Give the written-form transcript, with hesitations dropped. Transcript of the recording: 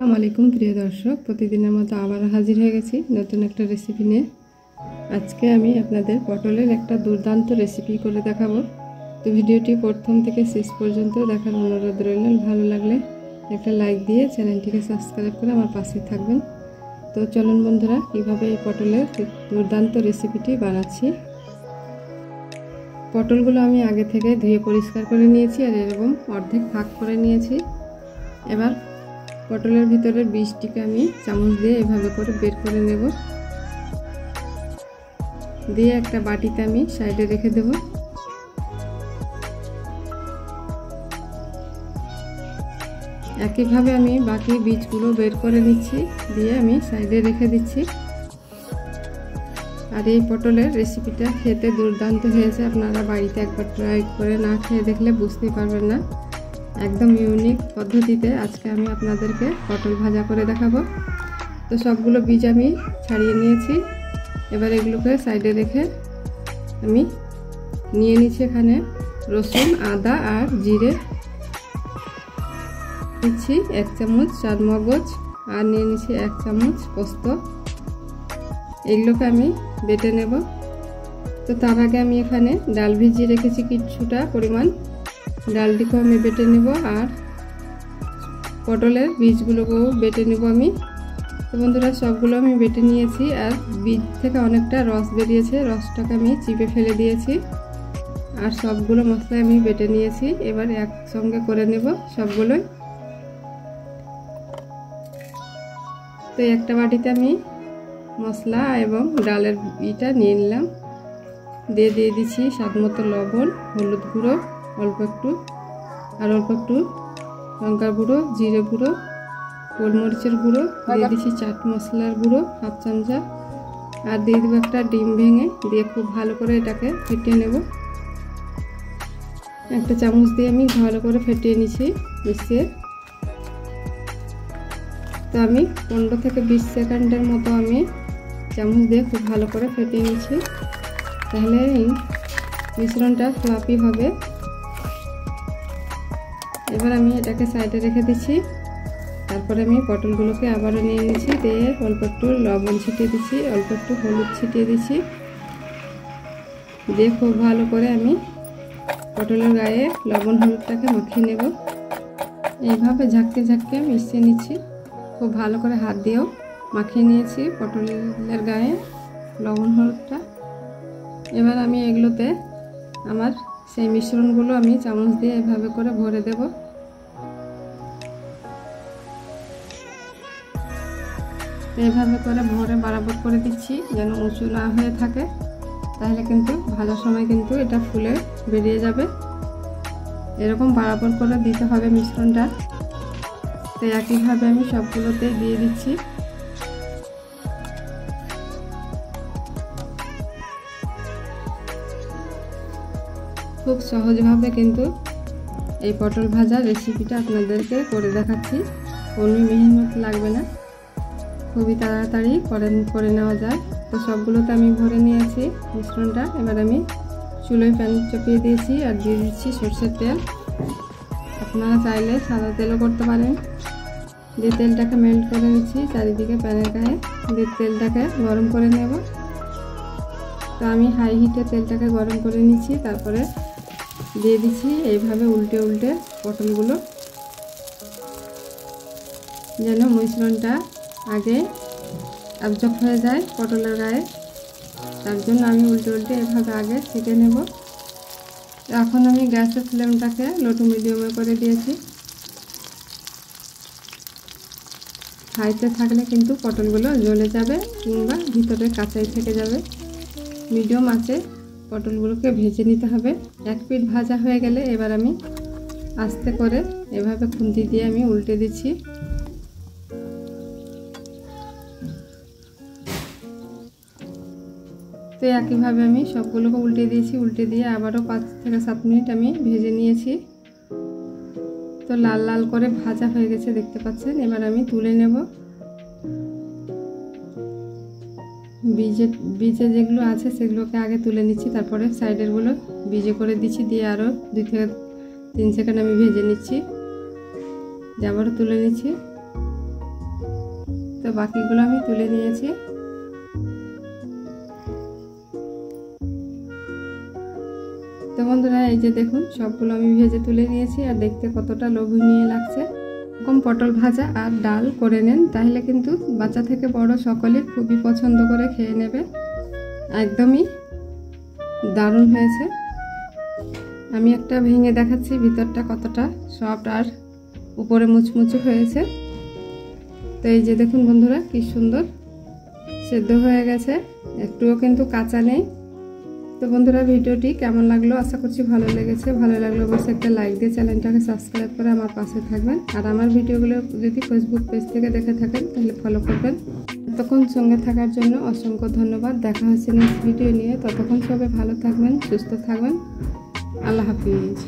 আসসালামু আলাইকুম প্রিয় দর্শক, প্রতিদিনের মতো আবার হাজির হয়ে গেছি নতুন একটা রেসিপি নিয়ে। আজকে আমি আপনাদের পটলের একটা দুর্দান্ত রেসিপি করে দেখাবো। তো ভিডিওটি প্রথম থেকে শেষ পর্যন্ত দেখার অনুরোধ রইল। ভালো লাগলে একটা লাইক দিয়ে চ্যানেলটিকে সাবস্ক্রাইব করে আমার পাশে থাকবেন। তো চলুন বন্ধুরা, কীভাবে এই পটলের দুর্দান্ত রেসিপিটি বানাচ্ছি। পটলগুলো আমি আগে থেকে ধুয়ে পরিষ্কার করে নিয়েছি আর এরকম অর্ধেক ভাগ করে নিয়েছি। এবার পটলের ভিতরের বীজটিকে আমি চামচ দিয়ে এভাবে করে বের করে নেব। দিয়ে একটা বাটিতে আমি সাইডে রেখে দেব। একইভাবে আমি বাকি বীজগুলো বের করে নিচ্ছি, দিয়ে আমি সাইডে রেখে দিচ্ছি। আর এই পটলের রেসিপিটা খেতে দুর্দান্ত হয়েছে। আপনারা বাড়িতে একবার ট্রাই করে না খেয়ে দেখলে বুঝতেই পারবেন না। একদম ইউনিক পদ্ধতিতে আজকে আমি আপনাদেরকে পটল ভাজা করে দেখাবো। তো সবগুলো বীজ আমি ছাড়িয়ে নিয়েছি। এবার এগুলোকে সাইডে রেখে আমি নিয়ে নিচ্ছি এখানে রসুন, আদা আর জিরে নিচ্ছি 1 চামচ, চারমগজ আর নিয়ে নিচ্ছি 1 চামচ পোস্ত। এগুলোকে আমি বেটে নেব। তো তার আগে আমি এখানে ডাল ভিজিয়ে রেখেছি কিছুটা পরিমাণ, ডালটিকেও আমি বেটে নেব আর পটলের বীজগুলোকেও বেটে নেব আমি। তো বন্ধুরা, সবগুলো আমি বেটে নিয়েছি আর বীজ থেকে অনেকটা রস বেরিয়েছে, রসটাকে আমি চিপে ফেলে দিয়েছি। আর সবগুলো মশলা আমি বেটে নিয়েছি। এবার একসঙ্গে করে নেব সবগুলোই। তো একটা বাটিতে আমি মশলা এবং ডালের ইটা নিয়ে নিলাম। দিয়ে দিচ্ছি স্বাদ মতো লবণ, হলুদ গুঁড়ো অল্প একটু, আর অল্প একটু লঙ্কার গুঁড়ো, জিরে গুঁড়ো, গোলমরিচের গুঁড়ো, দিয়ে দিচ্ছি চাট মশলার গুঁড়ো 1/2 চামচা, আর দিয়ে দেবো একটা ডিম ভেঙে। দিয়ে খুব ভালো করে এটাকে ফেটিয়ে নেব। একটা চামচ দিয়ে আমি ভালো করে ফেটিয়ে নিচ্ছি মিশিয়ে। তো আমি 15 থেকে 20 সেকেন্ডের মতো আমি চামচ দিয়ে খুব ভালো করে ফেটিয়ে নিচ্ছি। তাহলে এই মিশ্রণটা ফ্লাফি হবে। এবার আমি এটাকে সাইডে রেখে দিচ্ছি। তারপরে আমি পটলগুলোকে আবারও নিয়ে নিচ্ছি। দিয়ে অল্প একটু লবণ ছিটিয়ে দিচ্ছি, অল্প একটু হলুদ ছিটিয়ে দিচ্ছি। দিয়ে খুব ভালো করে আমি পটলের গায়ে লবণ হলুদটাকে মাখিয়ে নেব। এইভাবে ঝাঁকতে ঝাঁকতে মিশিয়ে নিচ্ছি। খুব ভালো করে হাত দিয়েও মাখিয়ে নিয়েছি পটলের গায়ে লবণ হলুদটা। এবার আমি এগুলোতে আমার সেই মিশ্রণগুলো আমি চামচ দিয়ে এভাবে করে ভরে দেব। এইভাবে করে ভরে বরাবর করে দিচ্ছি, যেন উঁচু না হয়ে থাকে। তাহলে কিন্তু ভাজার সময় কিন্তু এটা ফুলে বেরিয়ে যাবে। এরকম বরাবর করে দিতে হবে মিশ্রণটা। তো একইভাবে আমি সবগুলোতে দিয়ে দিচ্ছি। খুব সহজভাবে কিন্তু এই পটল ভাজার রেসিপিটা আপনাদেরকে করে দেখাচ্ছি। কোনো মেহনত লাগবে না, খুবই তাড়াতাড়ি করে নেওয়া যায়। তো সবগুলোতে আমি ভরে নিয়েছি মিশ্রণটা। এবার আমি চুলোয় প্যান চাপিয়ে দিয়েছি আর দিয়ে দিচ্ছি সরষের তেল। আপনারা চাইলে সাদা তেলও করতে পারেন। দিয়ে তেলটাকে মেল্ট করে নিচ্ছি চারিদিকে প্যানের গায়ে। দিয়ে তেলটাকে গরম করে নেব। তো আমি হাই হিটে তেলটাকে গরম করে নিচ্ছি। তারপরে দিয়ে দিচ্ছি এইভাবে উল্টে উল্টে পটলগুলো, যেন মিশ্রণটা আগে অ্যাবজর্ব হয়ে যায় পটলের গায়ে। তার জন্য আমি উল্টে উল্টে এভাবে আগে সেঁকে নেব। এখন আমি গ্যাসের ফ্লেমটাকে লো টু মিডিয়ামে করে দিয়েছি। হাইতে থাকলে কিন্তু পটলগুলো জ্বলে যাবে কিংবা ভিতরে কাঁচাই থেকে যাবে। মিডিয়াম আঁচে পটলগুলোকে ভেজে নিতে হবে। এক পিঠ ভাজা হয়ে গেলে এবার আমি আস্তে করে এভাবে খুন্তি দিয়ে আমি উল্টে দিচ্ছি। তো একইভাবে আমি সবগুলোকে উল্টে দিয়েছি। উল্টে দিয়ে আবারও 5 থেকে 7 মিনিট আমি ভেজে নিয়েছি। তো লাল লাল করে ভাজা হয়ে গেছে, দেখতে পাচ্ছেন। এবার আমি তুলে নেব। বীজে যেগুলো আছে সেগুলোকে আগে তুলে নিচ্ছি, তারপরে সাইডেরগুলো বীজে করে দিচ্ছি। দিয়ে আরও 2 থেকে 3 সেকেন্ড আমি ভেজে নিচ্ছি। আবারও তুলে নিচ্ছি। তো বাকিগুলো আমি তুলে নিয়েছি। তো বন্ধুরা এই যে দেখুন সবগুলো আমি ভেজে তুলে নিয়েছি, আর দেখতে কতটা লোভনীয় লাগছে। এরকম পটল ভাজা আর ডাল করে নেন, তাহলে কিন্তু বাচ্চা থেকে বড় সকলেই খুবই পছন্দ করে খেয়ে নেবে। একদমই দারুণ হয়েছে। আমি একটা ভেঙে দেখাচ্ছি ভিতরটা কতটা সফট আর উপরে মুচমুচে হয়েছে। তো এই যে দেখুন বন্ধুরা কি সুন্দর সেদ্ধ হয়ে গেছে, একটুও কিন্তু কাঁচা নেই। তো বন্ধুরা ভিডিওটি কেমন লাগলো, আশা করছি ভালো লেগেছে। ভালো লাগলে অবশ্যই একটা লাইক দিয়ে চ্যানেলটাকে সাবস্ক্রাইব করে আমার পাশে থাকবেন। আর আমার ভিডিওগুলো যদি ফেসবুক পেজ থেকে দেখে থাকেন তাহলে ফলো করবেন। ততক্ষণ সঙ্গে থাকার জন্য অসংখ্য ধন্যবাদ। দেখা হচ্ছে নেক্সট ভিডিও নিয়ে। ততক্ষণ সবাই ভালো থাকবেন, সুস্থ থাকবেন। আল্লাহ হাফিজ।